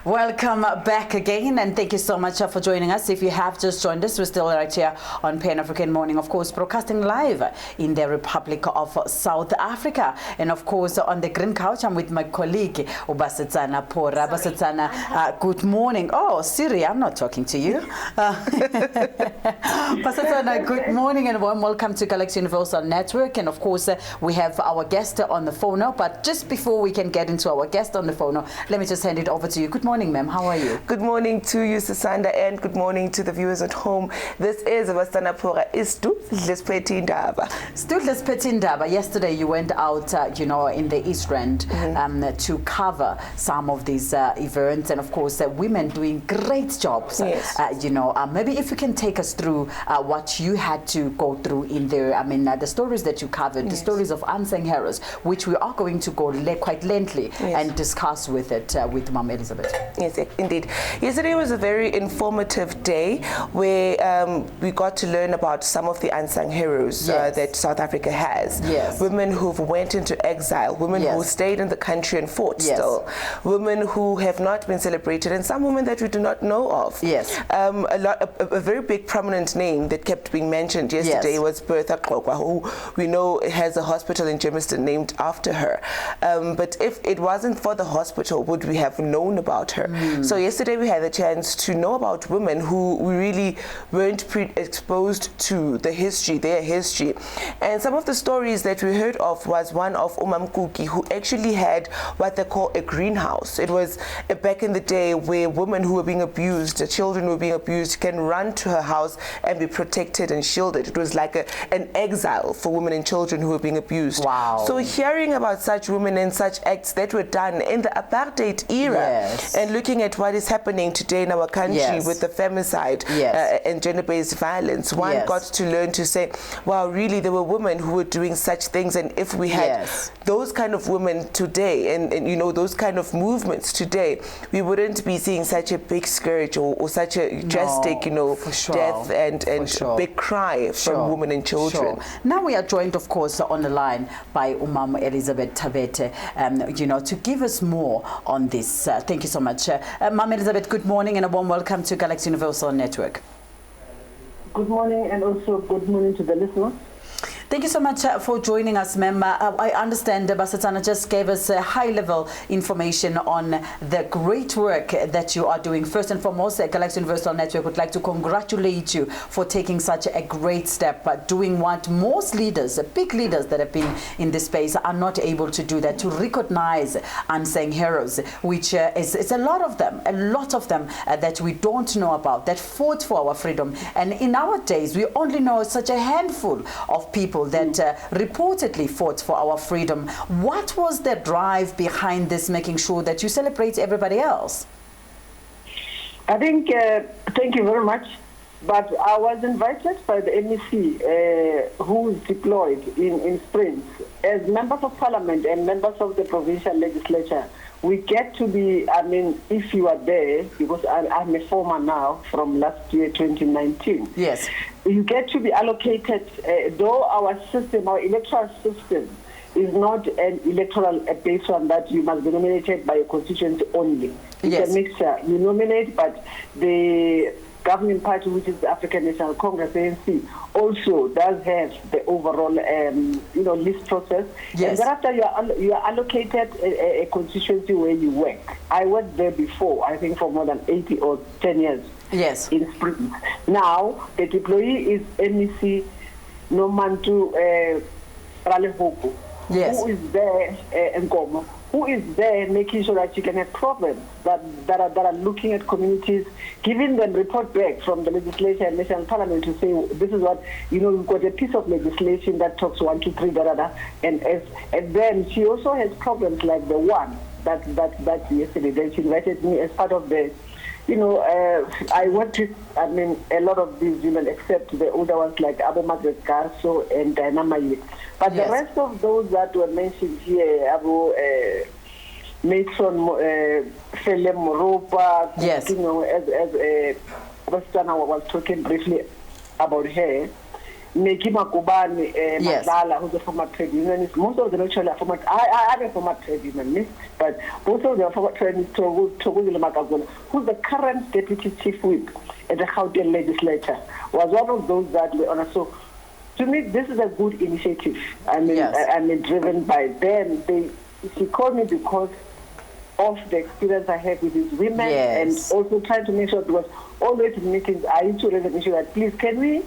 Welcome back again, and thank you so much for joining us. If you have just joined us, we're still right here on Pan-African Morning, of course, broadcasting live in the Republic of South Africa. And of course, on the green couch, I'm with my colleague, SISANDA Pora. SISANDA, good morning. Oh, Siri, I'm not talking to you. SISANDA, good morning and warm welcome to Galaxy Universal Network. And of course, we have our guest on the phone now. But just before we can get into our guest on the phone now, let me just hand it over to you. Good morning, ma'am. How are you? Good morning to you, SISANDA, and good morning to the viewers at home. This is SISANDA Pora. Yesterday, you went out, in the East Rand to cover some of these events, and of course, women doing great jobs. Yes. Maybe if you can take us through what you had to go through in there. I mean, the stories that you covered, the stories of unsung heroes, which we are going to go quite lengthily and discuss with Mama Elizabeth. Yes, indeed. Yesterday was a very informative day where we got to learn about some of the unsung heroes that South Africa has. Yes. Women who've went into exile, women who stayed in the country and fought still, women who have not been celebrated, and some women that we do not know of. Yes. A very big prominent name that kept being mentioned yesterday was Bertha Qokwa, who we know has a hospital in Germiston named after her. But if it wasn't for the hospital, would we have known about her? So yesterday we had the chance to know about women who we really weren't exposed to their history. And some of the stories that we heard of was one of Umamkuki, who actually had what they call a greenhouse. It was back in the day where women who were being abused, children who were being abused, can run to her house and be protected and shielded. It was like an exile for women and children who were being abused. Wow. So hearing about such women and such acts that were done in the apartheid era, and looking at what is happening today in our country with the femicide and gender-based violence, one got to learn to say, wow, really there were women who were doing such things, and if we had those kind of women today and those kind of movements today, we wouldn't be seeing such a big scourge or such a drastic death and big cry from women and children. Now we are joined, of course, on the line by Mama Elizabeth Tabete, to give us more on this. Thank you so much. Mama Elizabeth, good morning and a warm welcome to Galaxy Universal Network. Good morning, and also good morning to the listeners. Thank you so much for joining us, ma'am. I understand SISANDA just gave us high-level information on the great work that you are doing. First and foremost, Galaxy Universal Network would like to congratulate you for taking such a great step, doing what most leaders, big leaders that have been in this space are not able to do, that to recognize unsung heroes, which is a lot of them that we don't know about, that fought for our freedom. And in our days, we only know such a handful of people that reportedly fought for our freedom. What was the drive behind this, making sure that you celebrate everybody else? I think, thank you very much, but I was invited by the MEC, who is deployed in Springs, as members of parliament and members of the provincial legislature. We get to be, if you are there, because I'm a former now from last year, 2019. Yes. You get to be allocated, though our electoral system is not an electoral based on that you must be nominated by a constituency only. It's a mixture. You nominate, but the governing party, which is the African National Congress, ANC, also does have the overall, list process. Yes. And thereafter, you are allocated a constituency where you work. I worked there before, I think for more than 80 or 10 years. Yes. In Springs. Now, the deployee is MEC Nomantu Ralehoku, who is there, Nkomo, who is there making sure that you can have problems that are looking at communities, giving them report back from the legislature and national parliament to say, this is what, we've got a piece of legislation that talks 1, 2, 3, and then she also has problems like the one that yesterday. Then she invited me as part of the, I worked with, a lot of these women, except the older ones like Abu Margaret Garso and Diana Maye. But the rest of those that were mentioned here, Abu Mason, Fele Moropa, as SISANDA was talking briefly about her, Neki Makubani, Madala, who's a former trade unionist. Most of them actually are former. I'm a former trade unionist, but most of them are former trade unionists. Who's the current deputy chief whip at the Gauteng legislature, was one of those that were on. So, to me, this is a good initiative. I mean, driven by them. She called me because of the experience I had with these women, and also trying to make sure, because always in meetings I used to raise an issue that please can we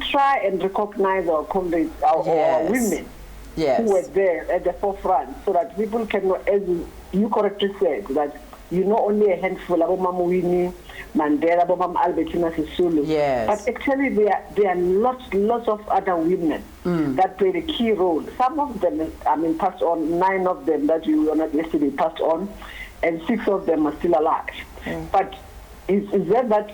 try and recognize our comrades, our women who were there at the forefront, so that people can know, as you correctly said, that you know only a handful of Mama Winnie Mandela, Mama Albertina Sisulu, but actually there are lots of other women that played a key role. Some of them, I mean, passed on. 9 of them that you were not yesterday passed on, and 6 of them are still alive. But is that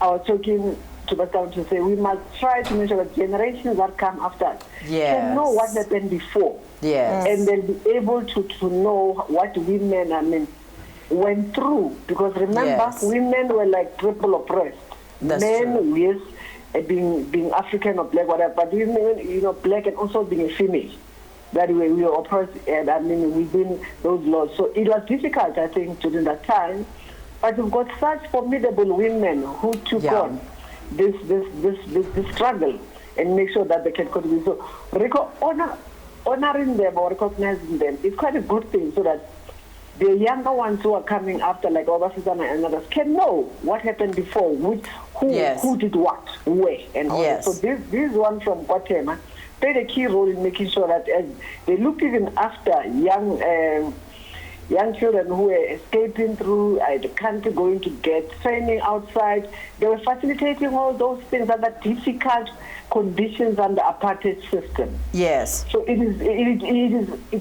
I was talking to Bastown to say we must try to make sure that generations that come after us can know what happened before, and they'll be able to know what women, I mean, went through. Because remember, women were like triple oppressed. Men, yes, being African or black, whatever, but women, you know, black and also being a female. That way we were oppressed, and I mean, within those laws. So it was difficult, I think, during that time. But we've got such formidable women who took on this struggle and make sure that they can contribute. So honoring them or recognizing them is quite a good thing, so that the younger ones who are coming after, like SISANDA and others, can know what happened before, who did what, where, and all that. So this one from Guatemala played a key role in making sure that as they looked even after young children who were escaping through the country, going to get training outside, they were facilitating all those things under difficult conditions under apartheid system. Yes. So it is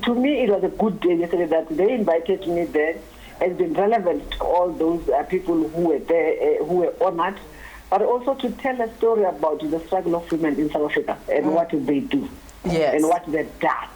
to me it was a good day yesterday that they invited me there. Has been relevant to all those people who were there, who were honored, but also to tell a story about the struggle of women in South Africa and what they do, and what they've done.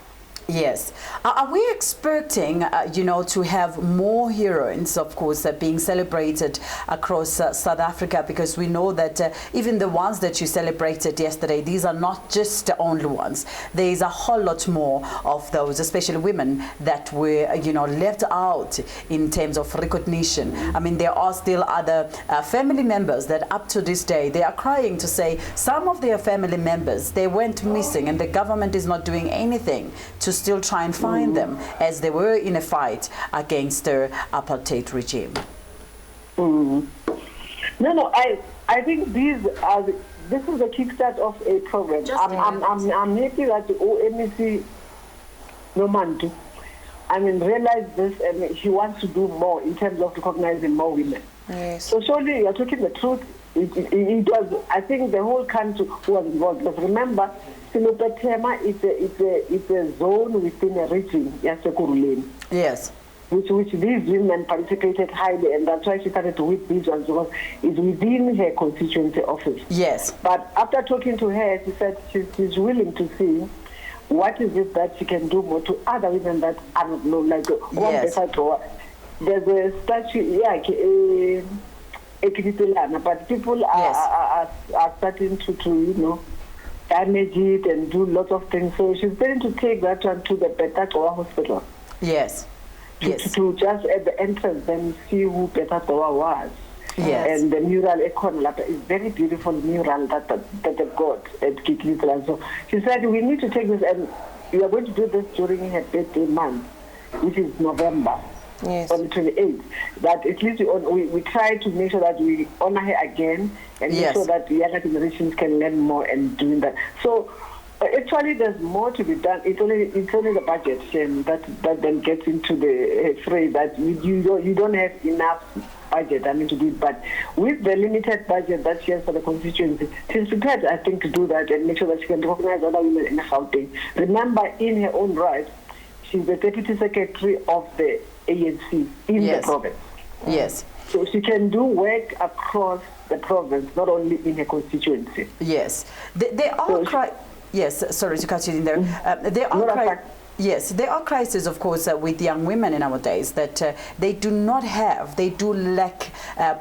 Yes. Are we expecting, to have more heroines, of course, being celebrated across South Africa? Because we know that even the ones that you celebrated yesterday, these are not just the only ones. There is a whole lot more of those, especially women, that were, left out in terms of recognition. I mean, there are still other family members that up to this day, they are crying to say some of their family members, they went missing, and the government is not doing anything to still try and find them, as they were in a fight against the apartheid regime. No, I think this is the kickstart of a program. I'm happy that the OMEC Nomantu, realized this, and he wants to do more in terms of recognizing more women. Yes. So surely you're talking the truth. It was, I think, the whole country was involved. But remember, Silopetema is a zone within a region, yes, which these women participated highly, and that's why she started to whip these ones, because it's within her constituency office. Yes. But after talking to her, she said she's willing to see what is it that she can do more to other women that are not known, like there's a statue, but people are starting to damage it and do lots of things. So she's going to take that one to the Betatoa hospital. Yes. To just at the entrance then see who Betatoa was. Yes. And the mural is very beautiful mural that they've got at Kitlisland. So she said we need to take this, and we are going to do this during her birthday month, which is November. Yes. On the 28th, that at least we try to make sure that we honor her again, and make sure that the younger generations can learn more and doing that. So actually there's more to be done. It's only the budget that then gets into the fray, that you don't have enough budget to do it. But with the limited budget that she has for the constituency, she's prepared, I think, to do that and make sure that she can recognize other women in Gauteng. Remember, in her own right, she's the deputy secretary of the ANC in the province. Yes. So she can do work across the province, not only in her constituency. Yes. They are yes, sorry to cut you in there. They are Yes, there are crises, of course, with young women nowadays that they do lack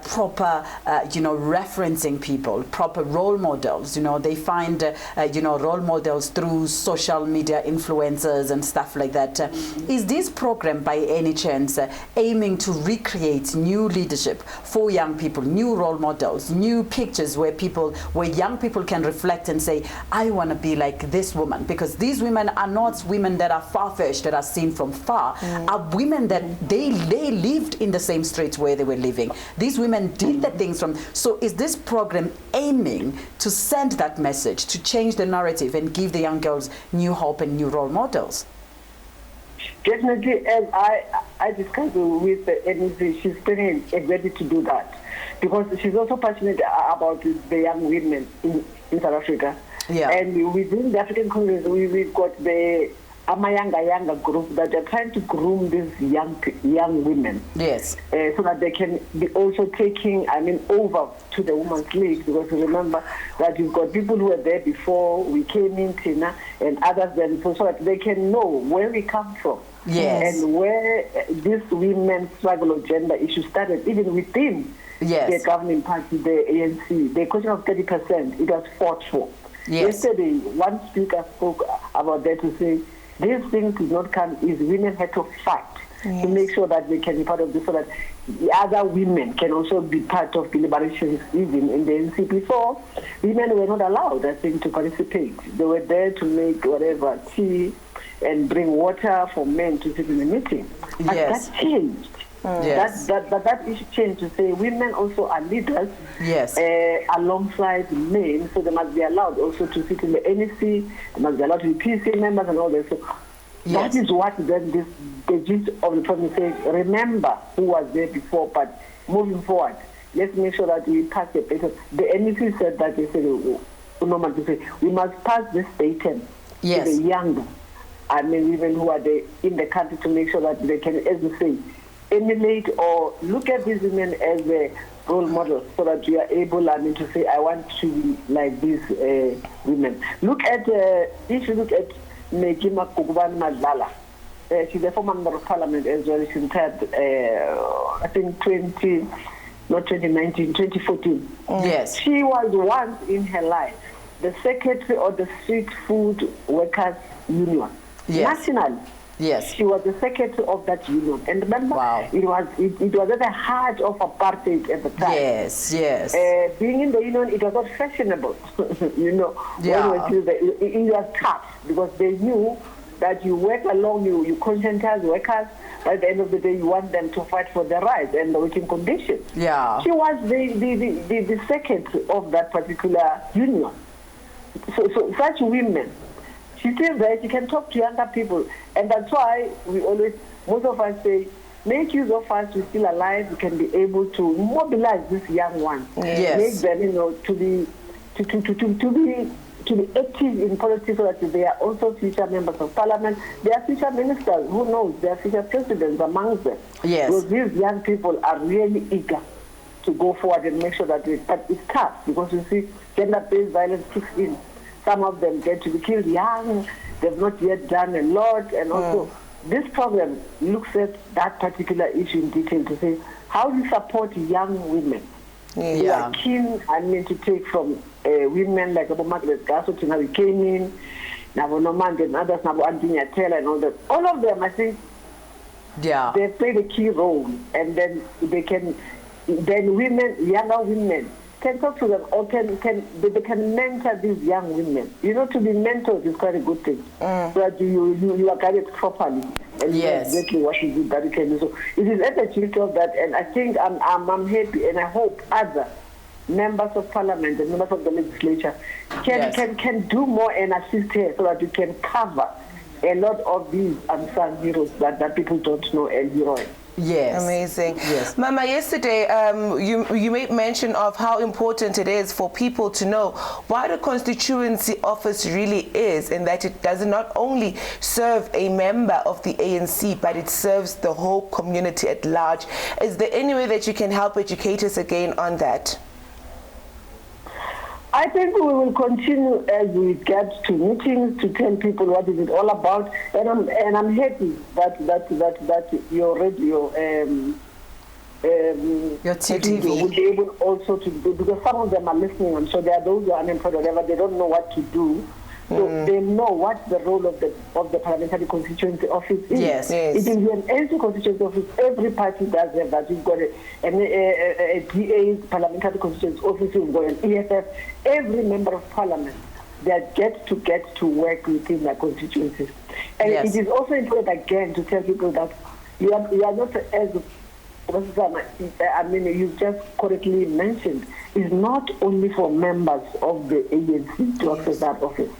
proper, referencing people, proper role models. They find, role models through social media influencers and stuff like that. Is this program, by any chance, aiming to recreate new leadership for young people, new role models, new pictures where young people can reflect and say, I want to be like this woman? Because these women are not women that are far-fetched, that are seen from far, are women that they lived in the same streets where they were living. These women did the things from. So is this program aiming to send that message, to change the narrative and give the young girls new hope and new role models? Definitely, as I discussed with NEC, she's pretty ready to do that, because she's also passionate about the young women in South Africa. Yeah. And within the African Congress, we've got the Amayanga group that are trying to groom these young women. Yes. So that they can be also taking, over to the Women's League, because remember that you've got people who were there before we came in, Tina, and others then, so that they can know where we come from. Yes. And where this women's struggle of gender issue started, even within the governing party, the ANC. The question of 30%, it was fought for. Yes. Yesterday, one speaker spoke about that to say, these things did not come easy. Women had to fight to make sure that they can be part of this, so that the other women can also be part of deliberations. Even in the NC before, women were not allowed, I think, to participate. They were there to make whatever, tea and bring water for men to sit in the meeting. But that changed. Yes. That issue changed to say women also are leaders alongside men, so they must be allowed also to sit in the NEC, they must be allowed to be PC members and all that. So that is what then the gist of the problem says, remember who was there before, but moving forward, let's make sure that we pass the baton. The NEC said that, they said, we must pass this baton to the young, women who are there in the country, to make sure that they can, as you say, emulate or look at these women as a role model, so that we are able, to say, I want to be like these women. Look at, if you look at Megima Kukuban Madlala, she's a former member of parliament as well. She retired, I think 2014. Yes. She was once in her life the secretary of the Street Food Workers Union. Nationally. Yes. She was the secretary of that union. And remember, it was at the heart of apartheid at the time. Yes. Being in the union, it was not fashionable. It was tough, because they knew that you work along, you conscientize workers, but at the end of the day, you want them to fight for their rights and the working conditions. Yeah. She was the secretary of that particular union. So such women, she's still there, she can talk to younger people. And that's why most of us say, make use of us, we're still alive, we can be able to mobilize these young ones. Yes. Make them, to be active in politics, so that they are also future members of parliament. They are future ministers, who knows, they are future presidents amongst them. Yes. Because these young people are really eager to go forward and make sure that but it's tough, because you see, gender-based violence kicks in. Some of them get to be killed young, they've not yet done a lot, and also this program looks at that particular issue in detail to say, how do you support young women who are keen, to take from women like Abu Margaret Gasso, we came in, Nabo Nomand and others, Nabo Andinia Taylor and all that. All of them, I think, they played a key role, and then younger women, can talk to them, or they can mentor these young women. To be mentored is quite a good thing. So that you are guided properly and know exactly what is it that you can do. So it is at the duty of that, and I think I'm happy, and I hope other members of parliament and members of the legislature can do more and assist her, so that you can cover a lot of these unsung heroes that people don't know and heroic. Yes. Amazing. Yes. Mama, yesterday you made mention of how important it is for people to know what a constituency office really is, and that it does not only serve a member of the ANC, but it serves the whole community at large. Is there any way that you can help educate us again on that? I think we will continue as we get to meetings to tell people what is it all about, and I'm happy that your radio your TV will be able also to do, because some of them are listening, and so there are those who are unemployed, whatever, they don't know what to do. So they know what the role of the parliamentary constituency office is. Yes. It is an ANC constituency office. Every party does have that. You've got a DA parliamentary constituency office. You've got an EFF. Every member of parliament that get to work within their constituencies. And it is also important again to tell people that you are not as I mean, you just correctly mentioned, is not only for members of the ANC to access that office.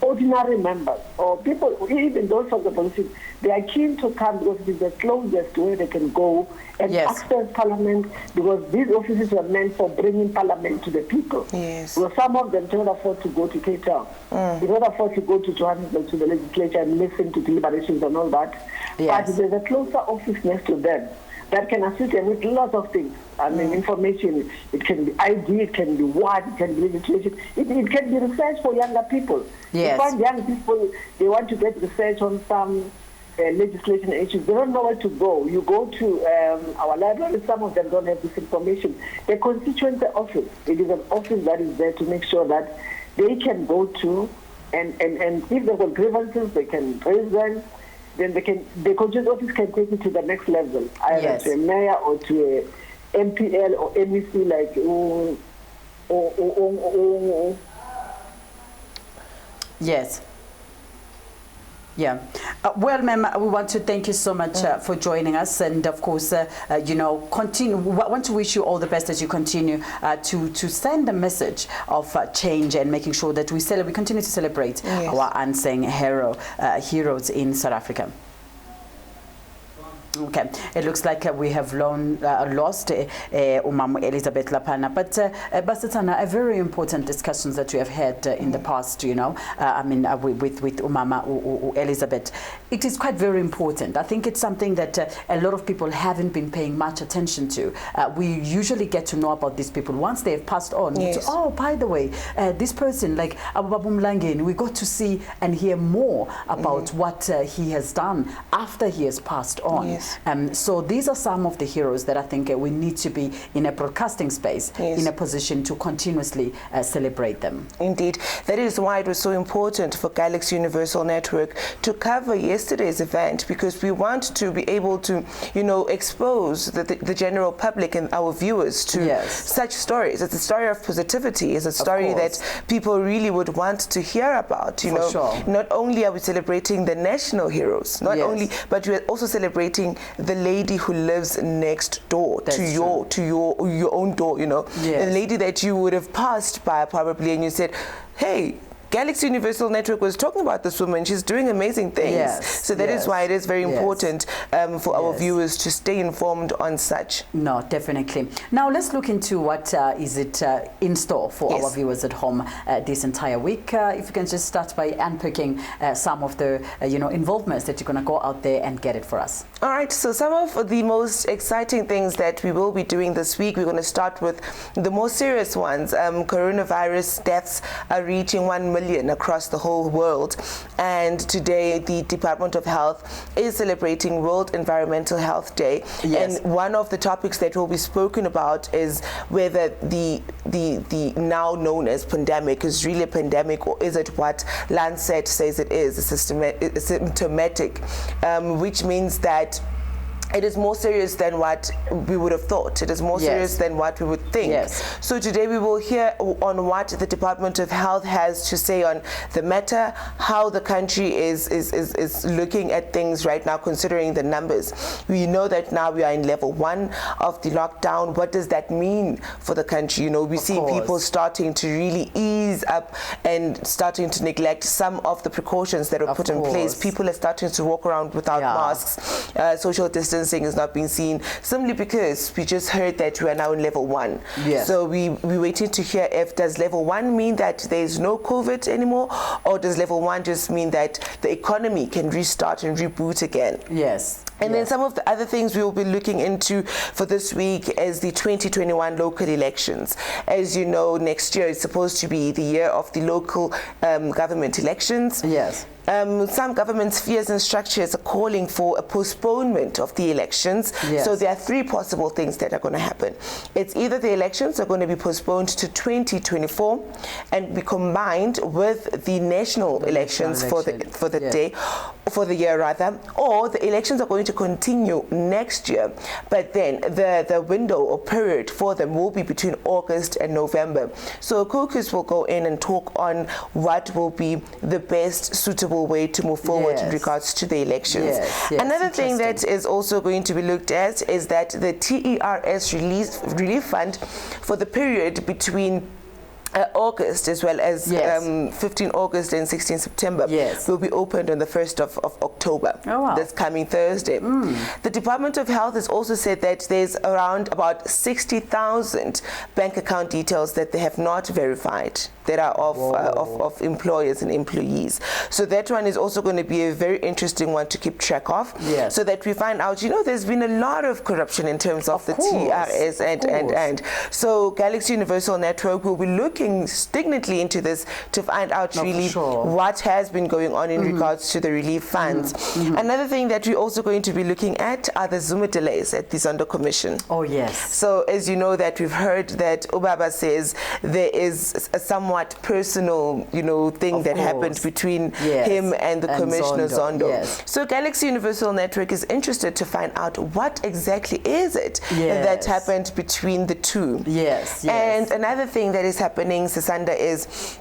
Ordinary members or people, even those of the opposition, they are keen to come because it is the closest way they can go and access parliament, because these offices were meant for bringing parliament to the people. Yes. Well, some of them cannot afford to go to Cape Town. They cannot afford to go to Johannesburg, to the legislature, and listen to deliberations and all that. But there's a closer office next to them that can assist them with lots of things. I mean, information, it can be ID, it can be what, it can be legislation, it can be research for younger people. Yes. You find young people, they want to get research on some legislation issues. They don't know where to go. You go to our library, some of them don't have this information. The constituency office, it is an office that is there to make sure that they can go to, and if they've got grievances, they can raise them. Then the constituency office can take it to the next level, either to a mayor or to a MPL or MEC, like Yes. Yeah. Well, ma'am, we want to thank you so much for joining us, and of course, continue. We want to wish you all the best as you continue to send a message of change and making sure that we continue to celebrate our unsung heroes in South Africa. Okay, it looks like we have lost Umama Elizabeth Lapana, but Basetsana, a very important discussions that we have had in the past, with Umama Elizabeth. It is quite very important. I think it's something that a lot of people haven't been paying much attention to. We usually get to know about these people once they have passed on. Yes. Oh, by the way, this person, like Ababu Mlangeni, we got to see and hear more about what he has done after he has passed on. Yes. So these are some of the heroes that I think we need to be in a broadcasting space, in a position to continuously celebrate them. Indeed. That is why it was so important for Galaxy Universal Network to cover yesterday's event, because we want to be able to, expose the general public and our viewers to such stories. It's a story of positivity. It's a story that people really would want to hear about. Not only are we celebrating the national heroes, not only, but we're also celebrating the lady who lives next door to your own door, the lady that you would have passed by probably, and you said, hey, Galaxy Universal Network was talking about this woman. She's doing amazing things. So that is why it is very important for our viewers to stay informed on such. No, definitely. Now let's look into what is it in store for our viewers at home this entire week. If you can just start by unpacking some of the involvements that you're going to go out there and get it for us. All right. So some of the most exciting things that we will be doing this week, we're going to start with the more serious ones. Coronavirus deaths are reaching 1 million across the whole world, and today the Department of Health is celebrating World Environmental Health Day. And one of the topics that will be spoken about is whether the now known as pandemic is really a pandemic, or is it what Lancet says it is, symptomatic, which means that it is more serious than what we would have thought. It is more serious than what we would think. So today we will hear on what the Department of Health has to say on the matter, how the country is looking at things right now, considering the numbers. We know that now we are in level 1 of the lockdown. What does that mean for the country? We see people starting to really ease up and starting to neglect some of the precautions that are put in place. People are starting to walk around without masks. Social distancing is not being seen, simply because we just heard that we are now in level 1. So we waited to hear if does level 1 mean that there is no COVID anymore, or does level 1 just mean that the economy can restart and reboot again? And then some of the other things we will be looking into for this week is the 2021 local elections. As you know, next year is supposed to be the year of the local government elections. Yes. Some government spheres and structures are calling for a postponement of the elections. Yes. So there are three possible things that are going to happen. It's either the elections are going to be postponed to 2024 and be combined with the national elections for the year rather, or the elections are going to continue next year, but then the window or period for them will be between August and November. So caucus will go in and talk on what will be the best suitable way to move forward in regards to the elections. Yes, Another thing that is also going to be looked at is that the TERS relief fund for the period between August as well as 15 August and 16 September will be opened on the 1st of October, this coming Thursday. The Department of Health has also said that there's around about 60,000 bank account details that they have not verified that are of employers and employees. So that one is also going to be a very interesting one to keep track of, so that we find out, you know, there's been a lot of corruption in terms of the TRS and so Galaxy Universal Network will be looking dignantly into this to find out really what has been going on in regards to the relief funds. Another thing that we're also going to be looking at are the Zuma delays at the Zondo Commission. Oh yes. So as you know that we've heard that Ubaba says there is a somewhat personal, you know, thing that happened between him and the Commissioner Zondo. So Galaxy Universal Network is interested to find out what exactly is it that happened between the two. And another thing that is happening, SISANDA, is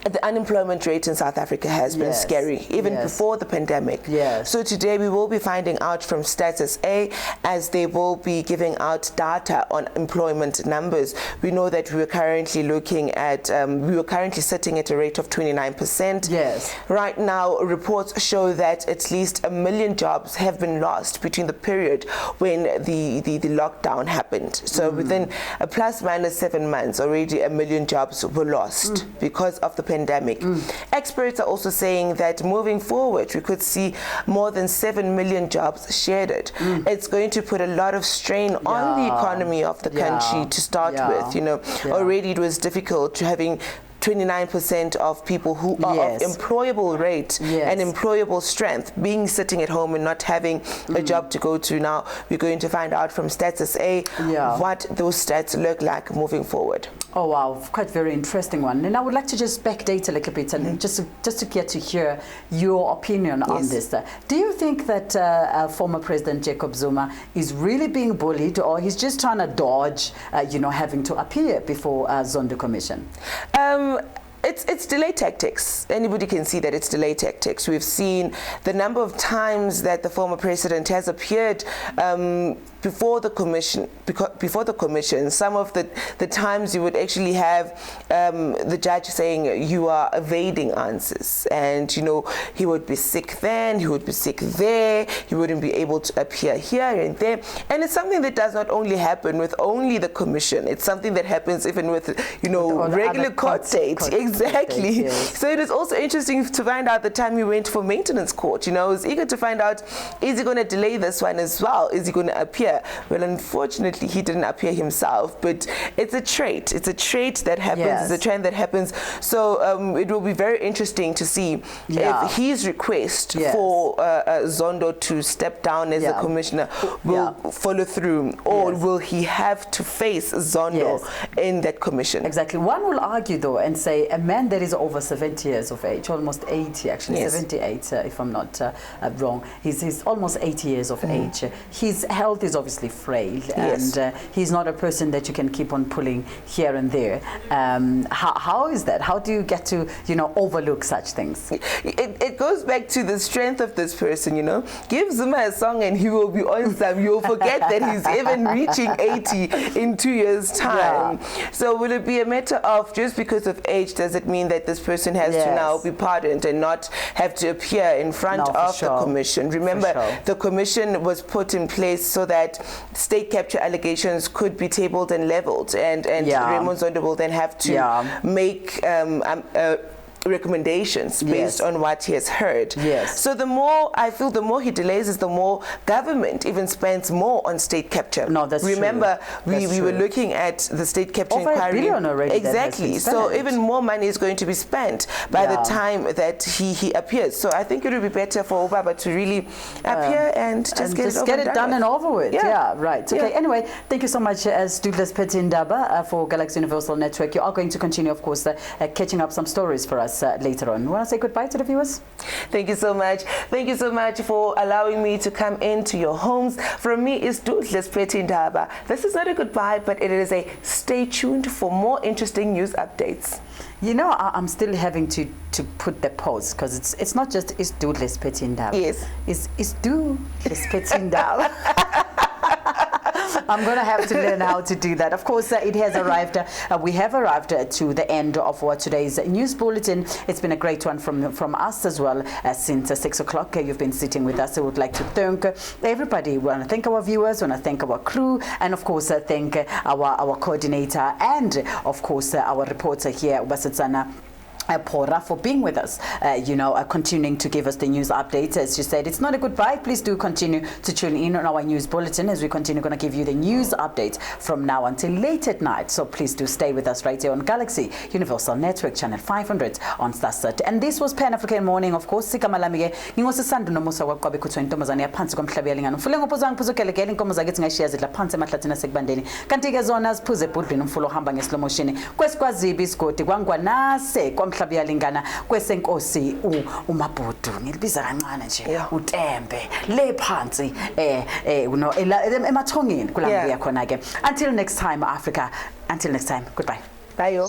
the unemployment rate in South Africa has been scary, even before the pandemic. So today we will be finding out from Stats SA, as they will be giving out data on employment numbers. We know that we are currently looking at, we were currently sitting at a rate of 29%. Right now, reports show that at least 1 million jobs have been lost between the period when the lockdown happened. So within a plus minus 7 months, already 1 million jobs were lost because of the pandemic. Experts are also saying that moving forward, we could see more than 7 million jobs shattered. It's going to put a lot of strain on the economy of the country to start with. You know, already it was difficult to having 29% of people who are of employable rate and employable strength being sitting at home and not having a job to go to. Now we're going to find out from Stats SA what those stats look like moving forward. Oh wow, quite very interesting one. And I would like to just backdate a little bit and just to get to hear your opinion on this. Do you think that former President Jacob Zuma is really being bullied, or he's just trying to dodge, you know, having to appear before Zondo Commission? It's delay tactics. Anybody can see that it's delay tactics. We've seen the number of times that the former president has appeared before the commission. Some of the times you would actually have the judge saying you are evading answers, and you know, he would be sick then, he would be sick there, he wouldn't be able to appear here and there. And it's something that does not only happen with only the commission, it's something that happens even with, you know, regular court dates. Exactly. So it is also interesting to find out the time he went for maintenance court. You know, I was eager to find out, is he going to delay this one as well? Is he going to appear? Well, unfortunately, he didn't appear himself, but it's a trait. It's a trait that happens. It's a trend that happens. So it will be very interesting to see if his request for Zondo to step down as the commissioner will follow through, or will he have to face Zondo in that commission? Exactly. One will argue, though, and say a man that is over 70 years of age, almost 80, actually 78, if I'm not wrong. He's almost 80 years of age. His health is obviously frail, and he's not a person that you can keep on pulling here and there. How is that? How do you get to, you know, overlook such things? It goes back to the strength of this person, you know. Give Zuma a song and he will be on some. You'll forget that he's even reaching 80 in 2 years' time. So will it be a matter of just because of age, does it mean that this person has to now be pardoned and not have to appear in front of the commission? Remember, the commission was put in place so that state capture allegations could be tabled and leveled, and Raymond Zondo will then have to make recommendations based on what he has heard. Yes. So I feel the more he delays is the more government even spends more on state capture. No, that's Remember, true. we were looking at the state capture over inquiry. $1 billion already. Exactly. So even more money is going to be spent by the time that he appears. So I think it would be better for Obaba to really appear and just get it done and over with. Yeah, right. Okay. Yeah. Anyway, thank you so much, Douglas Petindaba, for Galaxy Universal Network. You are going to continue, of course, catching up some stories for us later on. You want to say goodbye to the viewers? Thank you so much. Thank you so much for allowing me to come into your homes. From me is Douglas Petindaba. This is not a goodbye, but it is a stay tuned for more interesting news updates. You know, I'm still having to put the pause because it's not just it's Douglas Petindaba. Yes. It's Douglas Petindaba. I'm going to have to learn how to do that. Of course, it has arrived. We have arrived to the end of today's news bulletin. It's been a great one from us as well. Since 6 o'clock, you've been sitting with us. I would like to thank everybody. We want to thank our viewers. We want to thank our crew, and of course, thank our coordinator and of course our reporter here, Basetsana Pora, for being with us, continuing to give us the news updates. As you said, it's not a goodbye. Please do continue to tune in on our news bulletin as we continue going to give you the news updates from now until late at night. So please do stay with us right here on Galaxy Universal Network, channel 500 on StarSat. And this was Pan-African Morning, of course. SISANDA ngingosisanda nomusa kwaQWABE-COUTAUD intombazane yaphansi komhlaba yalingana mfule ngophuza ngiphuzukelekele inkomo zakithi ngashiya zidla phansi emahlathini asekubandeni kanti ke zona ziphuze ebhudlweni umfulo ohamba ngeslow motion kwesikwazibi isigodi kwangwanase mhlabi yalingana kwesenkosi uMabhudu ngilibiza kancane nje uTembe le phansi emathongeni kulambuya khona ke. Until next time, Africa. Until next time, goodbye. Bye yo.